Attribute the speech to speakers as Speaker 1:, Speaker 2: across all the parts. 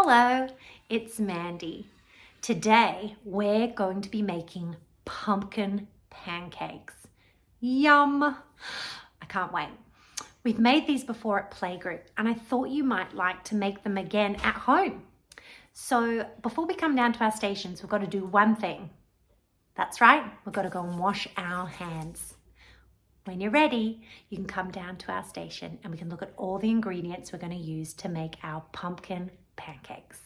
Speaker 1: Hello, it's Mandy. Today we're going to be making pumpkin pancakes. Yum! I can't wait. We've made these before at playgroup and I thought you might like to make them again at home. So before we come down to our stations, we've got to do one thing. That's right, we've got to go and wash our hands. When you're ready, you can come down to our station and we can look at all the ingredients we're going to use to make our pumpkin pancakes.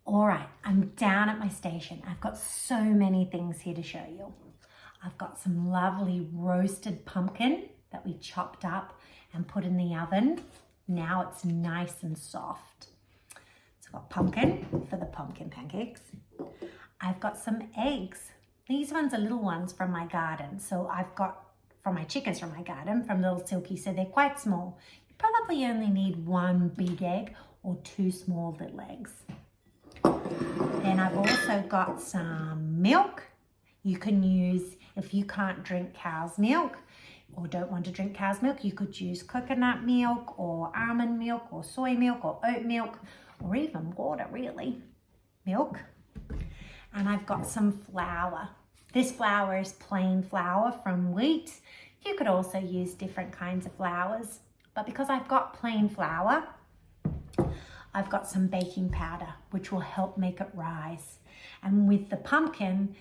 Speaker 1: All right, I'm down at my station. I've got so many things here to show you. I've got some lovely roasted pumpkin that we chopped up and put in the oven. Now it's nice and soft. So I've got pumpkin for the pumpkin pancakes. I've got some eggs. These ones are little ones from my garden. So I've got from my chickens from my garden, from Little Silky, so they're quite small. You probably only need one big egg or two small little eggs. Then I've also got some milk. You can use, if you can't drink cow's milk or don't want to drink cow's milk, you could use coconut milk or almond milk or soy milk or oat milk or even water, really. Milk. And I've got some flour. This flour is plain flour from wheat. You could also use different kinds of flours, but because I've got plain flour, I've got some baking powder, which will help make it rise. And with the pumpkin,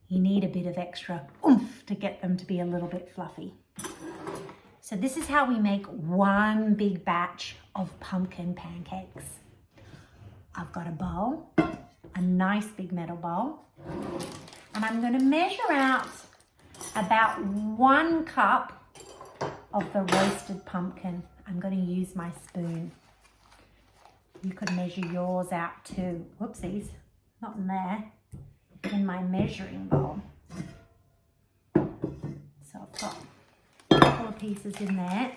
Speaker 1: you need a bit of extra oomph to get them to be a little bit fluffy. So this is how we make one big batch of pumpkin pancakes. I've got a bowl, a nice big metal bowl, and I'm going to measure out about 1 cup of the roasted pumpkin. I'm going to use my spoon. You could measure yours out too. Whoopsies, not in there, in my measuring bowl. So I've got a couple of pieces in there.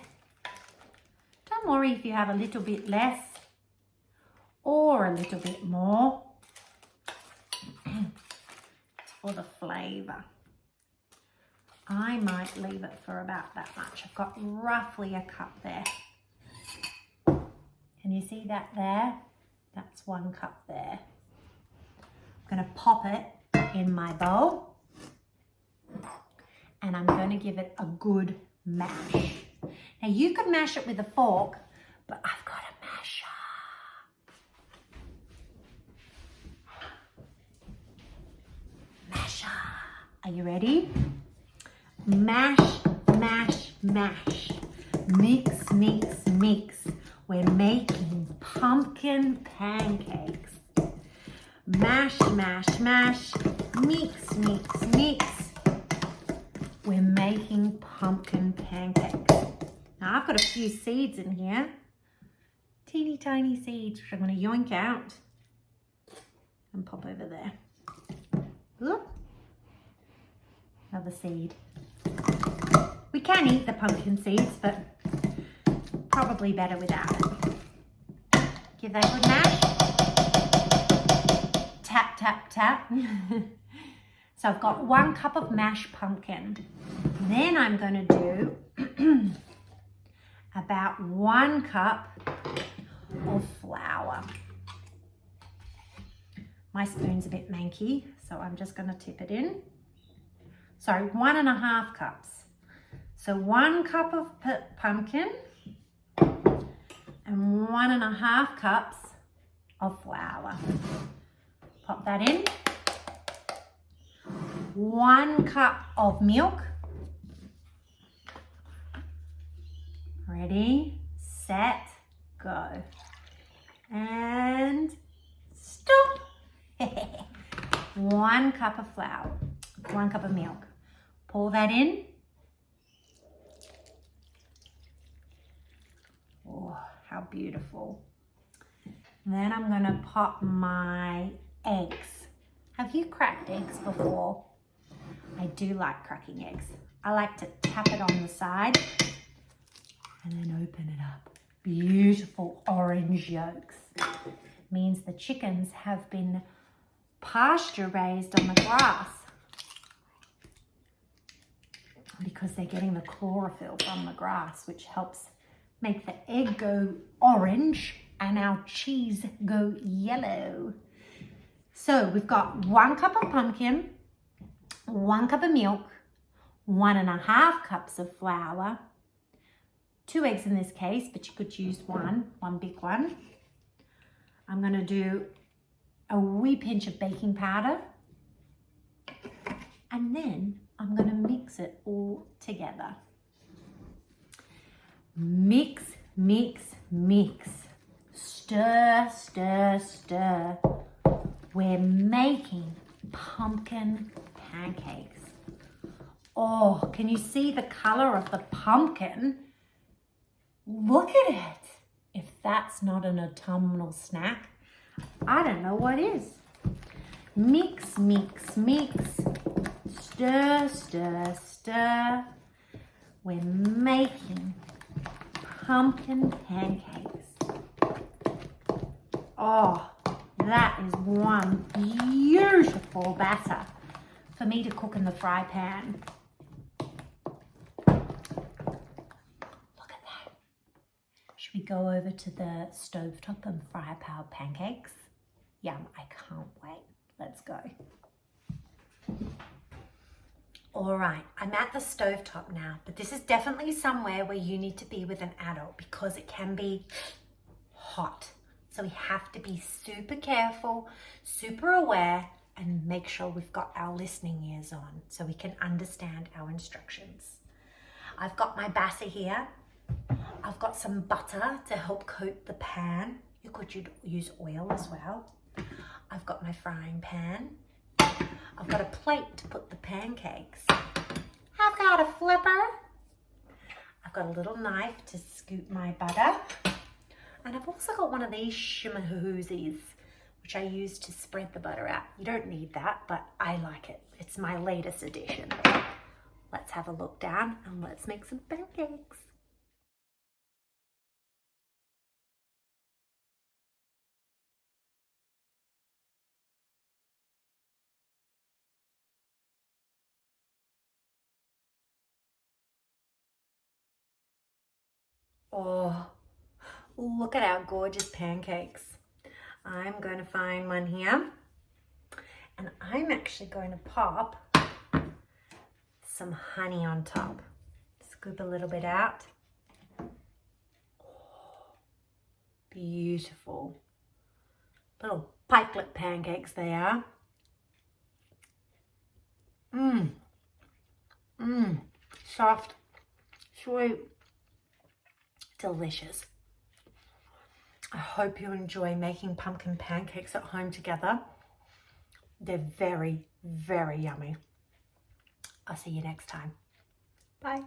Speaker 1: Don't worry if you have a little bit less or a little bit more. It's for the flavour. I might leave it for about that much. I've got roughly a cup there. Can you see that there? That's 1 cup there. I'm going to pop it in my bowl and I'm going to give it a good mash. Now you could mash it with a fork, but I've got a masher. Masher. Are you ready? Mash, mash, mash. Mix, mix, mix. We're making pumpkin pancakes. Mash, mash, mash. Mix, mix, mix. We're making pumpkin pancakes. Now I've got a few seeds in here. Teeny tiny seeds, which I'm going to yoink out and pop over there. Oop. Another seed. We can eat the pumpkin seeds, but probably better without it. Give that a good mash. Tap, tap, tap. So I've got 1 cup of mashed pumpkin. Then I'm going to do about 1 cup of flour. My spoon's a bit manky, so I'm just going to tip it in. Sorry, 1.5 cups. So 1 cup of pumpkin and 1.5 cups of flour. Pop that in. 1 cup of milk. Ready, set, go. And stop. 1 cup of flour, 1 cup of milk. Pour that in. Oh, how beautiful. And then I'm going to pop my eggs. Have you cracked eggs before? I do like cracking eggs. I like to tap it on the side and then open it up. Beautiful orange yolks. Means the chickens have been pasture raised on the grass because they're getting the chlorophyll from the grass, which helps make the egg go orange and our cheese go yellow. So we've got 1 cup of pumpkin, 1 cup of milk, 1.5 cups of flour, 2 eggs in this case, but you could use one big one. I'm going to do a wee pinch of baking powder, and then I'm going to mix it all together. Mix, mix, mix. Stir, stir, stir. We're making pumpkin pancakes. Oh, can you see the color of the pumpkin? Look at it. If that's not an autumnal snack, I don't know what is. Mix, mix, mix. Stir, stir, stir. We're making pumpkin pancakes. Oh, that is one beautiful batter for me to cook in the fry pan. Look at that. Should we go over to the stovetop and fry up our pancakes? Yum, I can't wait. Let's go. All right, I'm at the stovetop now, but this is definitely somewhere where you need to be with an adult because it can be hot. So we have to be super careful, super aware, and make sure we've got our listening ears on so we can understand our instructions. I've got my batter here. I've got some butter to help coat the pan. You could use oil as well. I've got my frying pan. I've got a plate to put the pancakes. I've got a flipper. I've got a little knife to scoop my butter. And I've also got one of these shimmer hoosies, which I use to spread the butter out. You don't need that, but I like it. It's my latest addition. Let's have a look down and let's make some pancakes. Oh, look at our gorgeous pancakes. I'm going to find one here, and I'm actually going to pop some honey on top. Scoop a little bit out. Oh, beautiful. Little pikelet pancakes they are. Soft, sweet, delicious. I hope you enjoy making pumpkin pancakes at home together. They're very, very yummy. I'll see you next time. Bye.